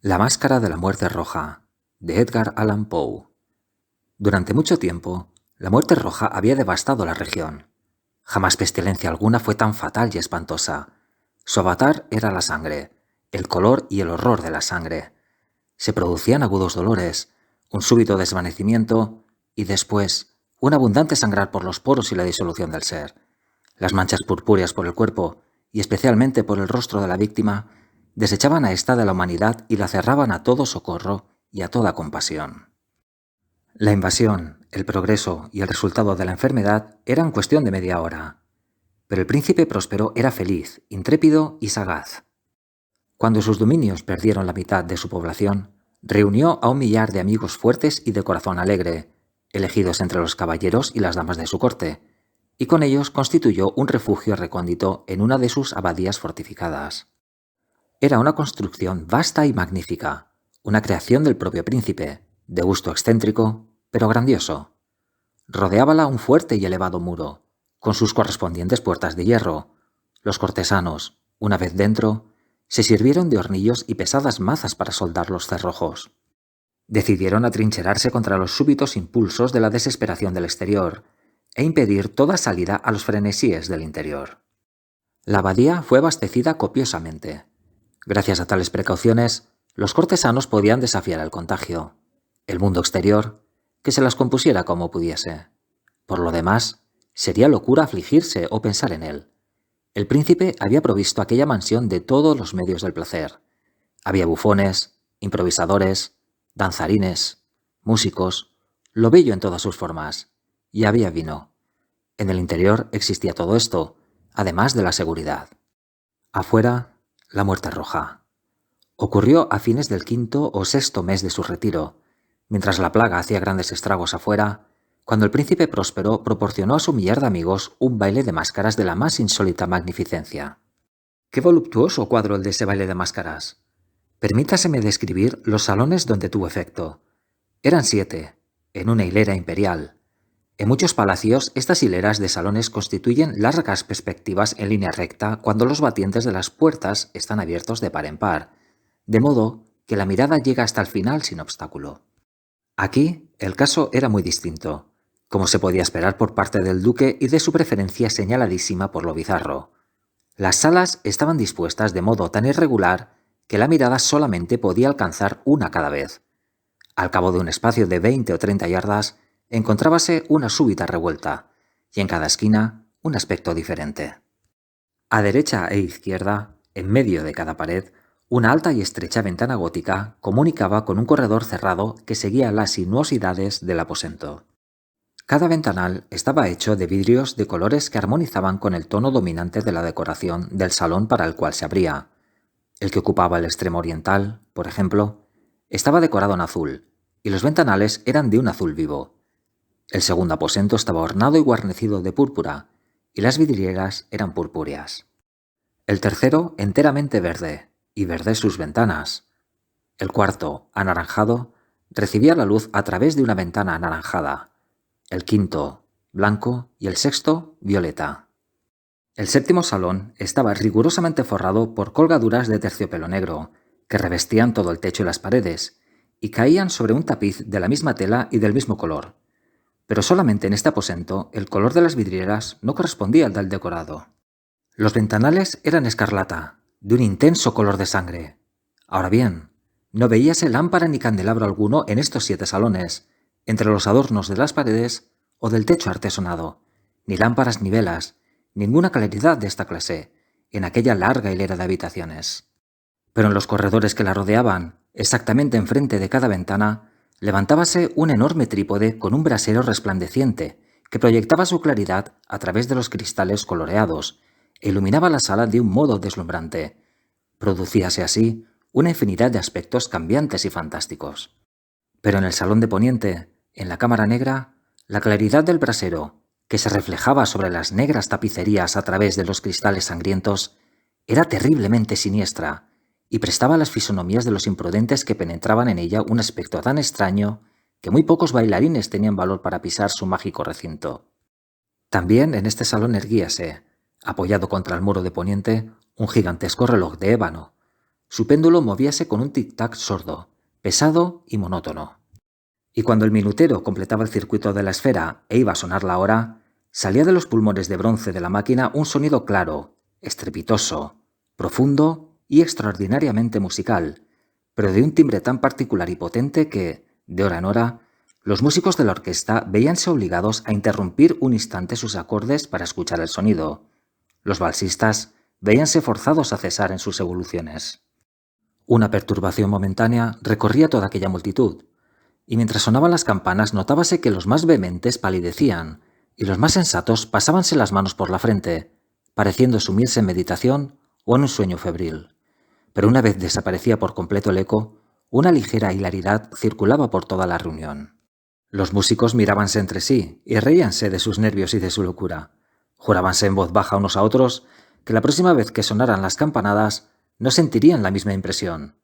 La máscara de la muerte roja, de Edgar Allan Poe. Durante mucho tiempo, la muerte roja había devastado la región. Jamás pestilencia alguna fue tan fatal y espantosa. Su avatar era la sangre, el color y el horror de la sangre. Se producían agudos dolores, un súbito desvanecimiento y después un abundante sangrar por los poros y la disolución del ser. Las manchas purpúreas por el cuerpo, y especialmente por el rostro de la víctima, desechaban a ésta de la humanidad y la cerraban a todo socorro y a toda compasión. La invasión, el progreso y el resultado de la enfermedad eran cuestión de media hora. Pero el príncipe próspero era feliz, intrépido y sagaz. Cuando sus dominios perdieron la mitad de su población, reunió a 1.000.000 de amigos fuertes y de corazón alegre, elegidos entre los caballeros y las damas de su corte, y con ellos constituyó un refugio recóndito en una de sus abadías fortificadas. Era una construcción vasta y magnífica, una creación del propio príncipe, de gusto excéntrico, pero grandioso. Rodeábala un fuerte y elevado muro, con sus correspondientes puertas de hierro. Los cortesanos, una vez dentro, se sirvieron de hornillos y pesadas mazas para soldar los cerrojos. Decidieron atrincherarse contra los súbitos impulsos de la desesperación del exterior e impedir toda salida a los frenesíes del interior. La abadía fue abastecida copiosamente. Gracias a tales precauciones, los cortesanos podían desafiar el contagio. El mundo exterior, que se las compusiera como pudiese. Por lo demás, sería locura afligirse o pensar en él. El príncipe había provisto aquella mansión de todos los medios del placer. Había bufones, improvisadores, danzarines, músicos, lo bello en todas sus formas, y había vino. En el interior existía todo esto, además de la seguridad. Afuera, la muerte roja. Ocurrió a fines del 5º o 6º mes de su retiro, mientras la plaga hacía grandes estragos afuera, cuando el príncipe próspero proporcionó a su 1.000.000 de amigos un baile de máscaras de la más insólita magnificencia. ¡Qué voluptuoso cuadro el de ese baile de máscaras! Permítaseme describir los salones donde tuvo efecto. Eran 7, en una hilera imperial. En muchos palacios, estas hileras de salones constituyen largas perspectivas en línea recta cuando los batientes de las puertas están abiertos de par en par, de modo que la mirada llega hasta el final sin obstáculo. Aquí, el caso era muy distinto, como se podía esperar por parte del duque y de su preferencia señaladísima por lo bizarro. Las salas estaban dispuestas de modo tan irregular que la mirada solamente podía alcanzar una cada vez. Al cabo de un espacio de 20 o 30 yardas, encontrábase una súbita revuelta, y en cada esquina un aspecto diferente. A derecha e izquierda, en medio de cada pared, una alta y estrecha ventana gótica comunicaba con un corredor cerrado que seguía las sinuosidades del aposento. Cada ventanal estaba hecho de vidrios de colores que armonizaban con el tono dominante de la decoración del salón para el cual se abría. El que ocupaba el extremo oriental, por ejemplo, estaba decorado en azul, y los ventanales eran de un azul vivo. El segundo aposento estaba ornado y guarnecido de púrpura, y las vidrieras eran purpúreas. El tercero enteramente verde, y verdes sus ventanas. El cuarto, anaranjado, recibía la luz a través de una ventana anaranjada. El quinto, blanco, y el sexto, violeta. El séptimo salón estaba rigurosamente forrado por colgaduras de terciopelo negro, que revestían todo el techo y las paredes, y caían sobre un tapiz de la misma tela y del mismo color. Pero solamente en este aposento el color de las vidrieras no correspondía al del decorado. Los ventanales eran escarlata, de un intenso color de sangre. Ahora bien, no veíase lámpara ni candelabro alguno en estos 7 salones, entre los adornos de las paredes o del techo artesonado, ni lámparas ni velas, ninguna claridad de esta clase, en aquella larga hilera de habitaciones. Pero en los corredores que la rodeaban, exactamente enfrente de cada ventana, levantábase un enorme trípode con un brasero resplandeciente que proyectaba su claridad a través de los cristales coloreados e iluminaba la sala de un modo deslumbrante. Producíase así una infinidad de aspectos cambiantes y fantásticos. Pero en el salón de poniente, en la cámara negra, la claridad del brasero, que se reflejaba sobre las negras tapicerías a través de los cristales sangrientos, era terriblemente siniestra y prestaba a las fisonomías de los imprudentes que penetraban en ella un aspecto tan extraño que muy pocos bailarines tenían valor para pisar su mágico recinto. También en este salón erguíase, apoyado contra el muro de poniente, un gigantesco reloj de ébano. Su péndulo movíase con un tic-tac sordo, pesado y monótono. Y cuando el minutero completaba el circuito de la esfera e iba a sonar la hora, salía de los pulmones de bronce de la máquina un sonido claro, estrepitoso, profundo y extraordinariamente musical, pero de un timbre tan particular y potente que, de hora en hora, los músicos de la orquesta veíanse obligados a interrumpir un instante sus acordes para escuchar el sonido. Los valsistas veíanse forzados a cesar en sus evoluciones. Una perturbación momentánea recorría toda aquella multitud, y mientras sonaban las campanas notábase que los más vehementes palidecían, y los más sensatos pasábanse las manos por la frente, pareciendo sumirse en meditación o en un sueño febril. Pero una vez desaparecía por completo el eco, una ligera hilaridad circulaba por toda la reunión. Los músicos mirábanse entre sí y reíanse de sus nervios y de su locura. Jurábanse en voz baja unos a otros que la próxima vez que sonaran las campanadas no sentirían la misma impresión.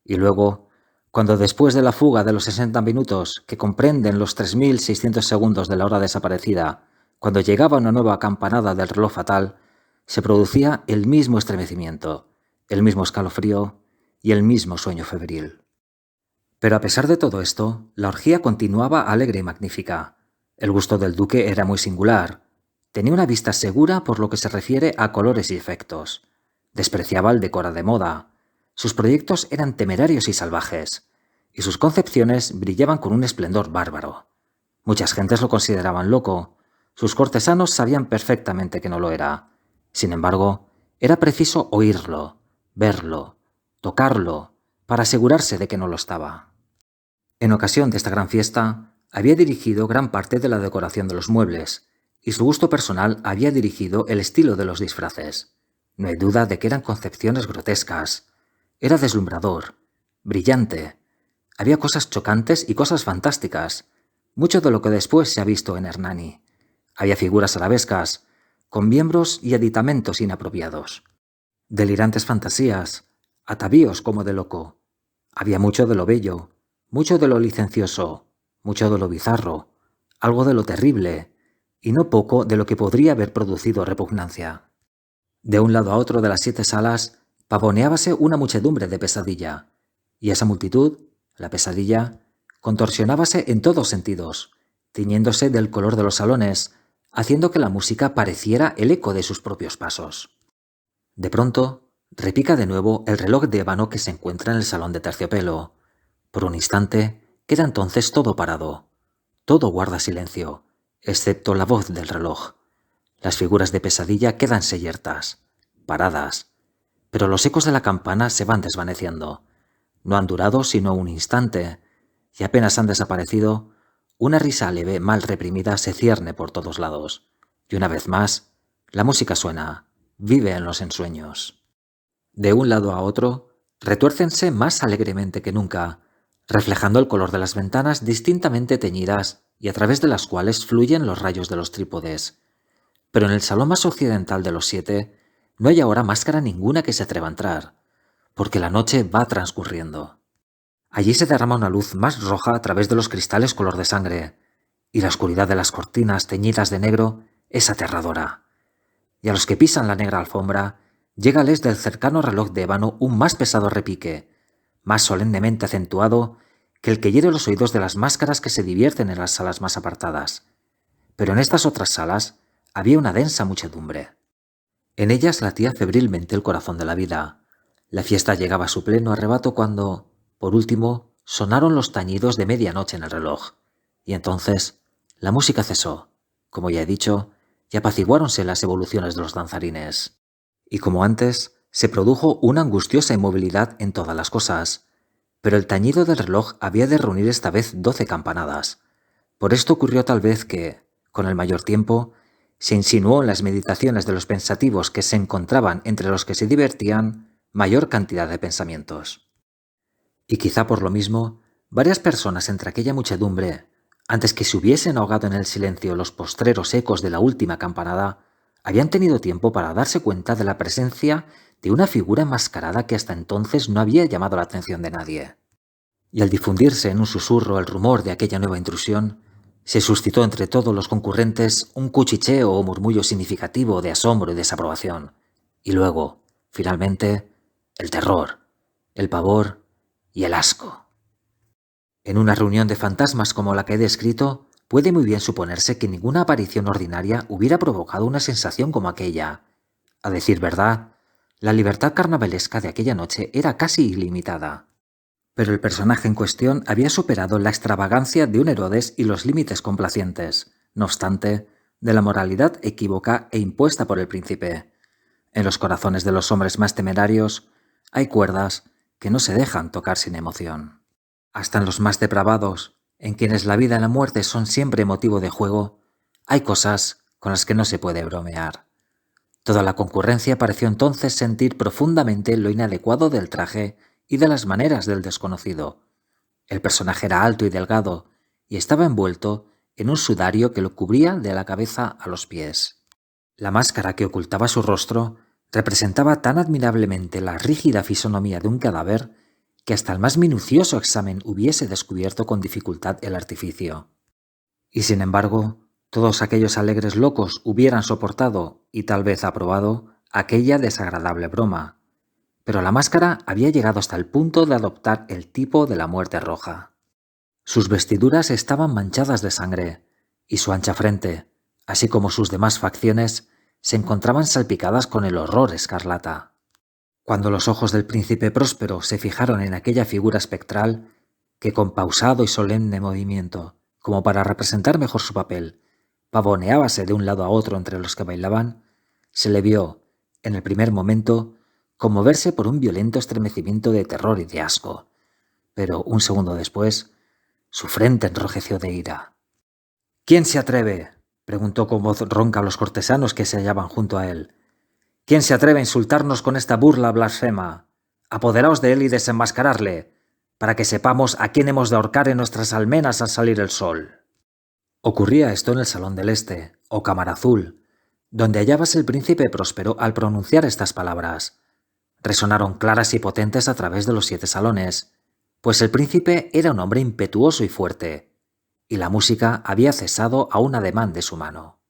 Y luego, cuando después de la fuga de los 60 minutos que comprenden los 3600 segundos de la hora desaparecida, cuando llegaba una nueva campanada del reloj fatal, se producía el mismo estremecimiento, el mismo escalofrío y el mismo sueño febril. Pero a pesar de todo esto, la orgía continuaba alegre y magnífica. El gusto del duque era muy singular. Tenía una vista segura por lo que se refiere a colores y efectos. Despreciaba el decoro de moda. Sus proyectos eran temerarios y salvajes, y sus concepciones brillaban con un esplendor bárbaro. Muchas gentes lo consideraban loco. Sus cortesanos sabían perfectamente que no lo era. Sin embargo, era preciso oírlo, verlo, tocarlo, para asegurarse de que no lo estaba. En ocasión de esta gran fiesta, había dirigido gran parte de la decoración de los muebles, y su gusto personal había dirigido el estilo de los disfraces. No hay duda de que eran concepciones grotescas. Era deslumbrador, brillante. Había cosas chocantes y cosas fantásticas, mucho de lo que después se ha visto en Hernani. Había figuras arabescas, con miembros y aditamentos inapropiados. Delirantes fantasías, atavíos como de loco. Había mucho de lo bello, mucho de lo licencioso, mucho de lo bizarro, algo de lo terrible, y no poco de lo que podría haber producido repugnancia. De un lado a otro de las 7 salas pavoneábase una muchedumbre de pesadilla, y esa multitud, la pesadilla, contorsionábase en todos sentidos, tiñéndose del color de los salones, haciendo que la música pareciera el eco de sus propios pasos. De pronto, repica de nuevo el reloj de ébano que se encuentra en el salón de terciopelo. Por un instante, queda entonces todo parado. Todo guarda silencio, excepto la voz del reloj. Las figuras de pesadilla quédanse yertas, paradas, pero los ecos de la campana se van desvaneciendo. No han durado sino un instante, y apenas han desaparecido, una risa leve mal reprimida se cierne por todos lados, y una vez más, la música suena, vive en los ensueños. De un lado a otro, retuércense más alegremente que nunca, reflejando el color de las ventanas distintamente teñidas y a través de las cuales fluyen los rayos de los trípodes. Pero en el salón más occidental de los 7 no hay ahora máscara ninguna que se atreva a entrar, porque la noche va transcurriendo. Allí se derrama una luz más roja a través de los cristales color de sangre, y la oscuridad de las cortinas teñidas de negro es aterradora. Y a los que pisan la negra alfombra, llégales del cercano reloj de ébano un más pesado repique, más solemnemente acentuado que el que hiere los oídos de las máscaras que se divierten en las salas más apartadas. Pero en estas otras salas había una densa muchedumbre. En ellas latía febrilmente el corazón de la vida. La fiesta llegaba a su pleno arrebato cuando, por último, sonaron los tañidos de medianoche en el reloj, y entonces la música cesó, como ya he dicho, y apaciguáronse las evoluciones de los danzarines. Y como antes, se produjo una angustiosa inmovilidad en todas las cosas, pero el tañido del reloj había de reunir esta vez 12 campanadas. Por esto ocurrió tal vez que, con el mayor tiempo, se insinuó en las meditaciones de los pensativos que se encontraban entre los que se divertían mayor cantidad de pensamientos. Y quizá por lo mismo, varias personas entre aquella muchedumbre, antes que se hubiesen ahogado en el silencio los postreros ecos de la última campanada, habían tenido tiempo para darse cuenta de la presencia de una figura enmascarada que hasta entonces no había llamado la atención de nadie. Y al difundirse en un susurro el rumor de aquella nueva intrusión, se suscitó entre todos los concurrentes un cuchicheo o murmullo significativo de asombro y desaprobación. Y luego, finalmente, el terror, el pavor y el asco. En una reunión de fantasmas como la que he descrito, puede muy bien suponerse que ninguna aparición ordinaria hubiera provocado una sensación como aquella. A decir verdad, la libertad carnavalesca de aquella noche era casi ilimitada. Pero el personaje en cuestión había superado la extravagancia de un Herodes y los límites complacientes, no obstante, de la moralidad equívoca e impuesta por el príncipe. En los corazones de los hombres más temerarios hay cuerdas que no se dejan tocar sin emoción. Hasta en los más depravados, en quienes la vida y la muerte son siempre motivo de juego, hay cosas con las que no se puede bromear. Toda la concurrencia pareció entonces sentir profundamente lo inadecuado del traje y de las maneras del desconocido. El personaje era alto y delgado, y estaba envuelto en un sudario que lo cubría de la cabeza a los pies. La máscara que ocultaba su rostro representaba tan admirablemente la rígida fisonomía de un cadáver que hasta el más minucioso examen hubiese descubierto con dificultad el artificio. Y sin embargo, todos aquellos alegres locos hubieran soportado, y tal vez aprobado, aquella desagradable broma. Pero la máscara había llegado hasta el punto de adoptar el tipo de la muerte roja. Sus vestiduras estaban manchadas de sangre, y su ancha frente, así como sus demás facciones, se encontraban salpicadas con el horror escarlata. Cuando los ojos del príncipe Próspero se fijaron en aquella figura espectral, que con pausado y solemne movimiento, como para representar mejor su papel, pavoneábase de un lado a otro entre los que bailaban, se le vio, en el primer momento, conmoverse por un violento estremecimiento de terror y de asco, pero un segundo después, su frente enrojeció de ira. «¿Quién se atreve?», preguntó con voz ronca a los cortesanos que se hallaban junto a él. «¿Quién se atreve a insultarnos con esta burla blasfema? Apoderaos de él y desenmascararle, para que sepamos a quién hemos de ahorcar en nuestras almenas al salir el sol». Ocurría esto en el Salón del Este, o Cámara Azul, donde hallábase el príncipe Próspero al pronunciar estas palabras. Resonaron claras y potentes a través de los 7 salones, pues el príncipe era un hombre impetuoso y fuerte, y la música había cesado a un ademán de su mano.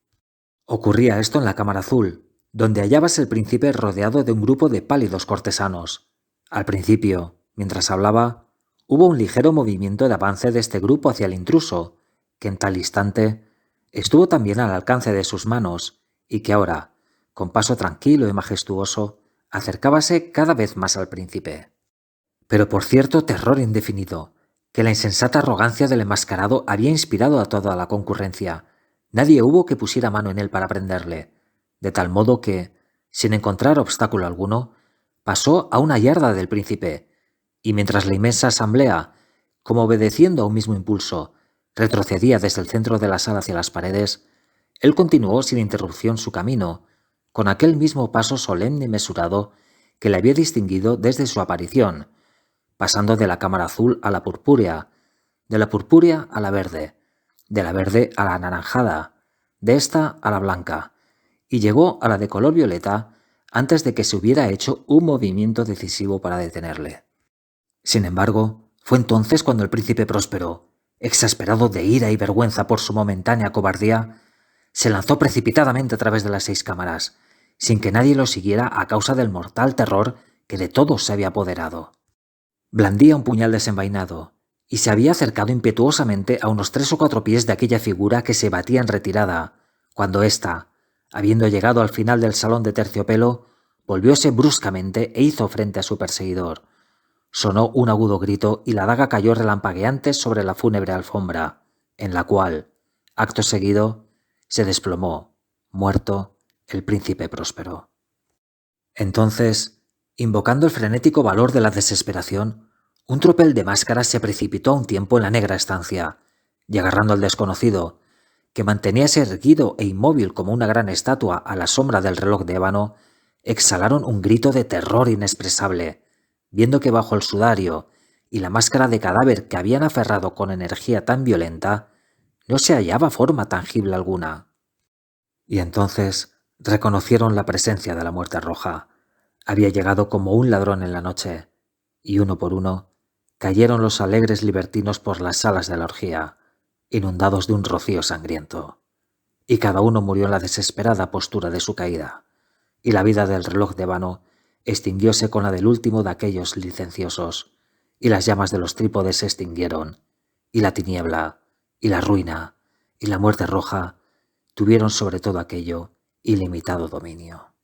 Ocurría esto en la Cámara Azul, donde hallábase el príncipe rodeado de un grupo de pálidos cortesanos. Al principio, mientras hablaba, hubo un ligero movimiento de avance de este grupo hacia el intruso, que en tal instante estuvo también al alcance de sus manos y que ahora, con paso tranquilo y majestuoso, acercábase cada vez más al príncipe. Pero por cierto terror indefinido, que la insensata arrogancia del enmascarado había inspirado a toda la concurrencia, nadie hubo que pusiera mano en él para prenderle, de tal modo que, sin encontrar obstáculo alguno, pasó a una yarda del príncipe, y mientras la inmensa asamblea, como obedeciendo a un mismo impulso, retrocedía desde el centro de la sala hacia las paredes, él continuó sin interrupción su camino, con aquel mismo paso solemne y mesurado que le había distinguido desde su aparición, pasando de la cámara azul a la purpúrea, de la purpúrea a la verde, de la verde a la anaranjada, de esta a la blanca, y llegó a la de color violeta antes de que se hubiera hecho un movimiento decisivo para detenerle. Sin embargo, fue entonces cuando el príncipe Próspero, exasperado de ira y vergüenza por su momentánea cobardía, se lanzó precipitadamente a través de las 6 cámaras, sin que nadie lo siguiera a causa del mortal terror que de todos se había apoderado. Blandía un puñal desenvainado, y se había acercado impetuosamente a unos 3 o 4 pies de aquella figura que se batía en retirada, cuando ésta, habiendo llegado al final del salón de terciopelo, volvióse bruscamente e hizo frente a su perseguidor. Sonó un agudo grito y la daga cayó relampagueante sobre la fúnebre alfombra, en la cual, acto seguido, se desplomó, muerto, el príncipe Próspero. Entonces, invocando el frenético valor de la desesperación, un tropel de máscaras se precipitó a un tiempo en la negra estancia, y agarrando al desconocido, que manteníase erguido e inmóvil como una gran estatua a la sombra del reloj de ébano, exhalaron un grito de terror inexpresable, viendo que bajo el sudario y la máscara de cadáver que habían aferrado con energía tan violenta, no se hallaba forma tangible alguna. Y entonces reconocieron la presencia de la muerte roja. Había llegado como un ladrón en la noche, y uno por uno cayeron los alegres libertinos por las salas de la orgía, inundados de un rocío sangriento, y cada uno murió en la desesperada postura de su caída, y la vida del reloj de ébano extinguióse con la del último de aquellos licenciosos, y las llamas de los trípodes se extinguieron, y la tiniebla, y la ruina, y la muerte roja tuvieron sobre todo aquello ilimitado dominio.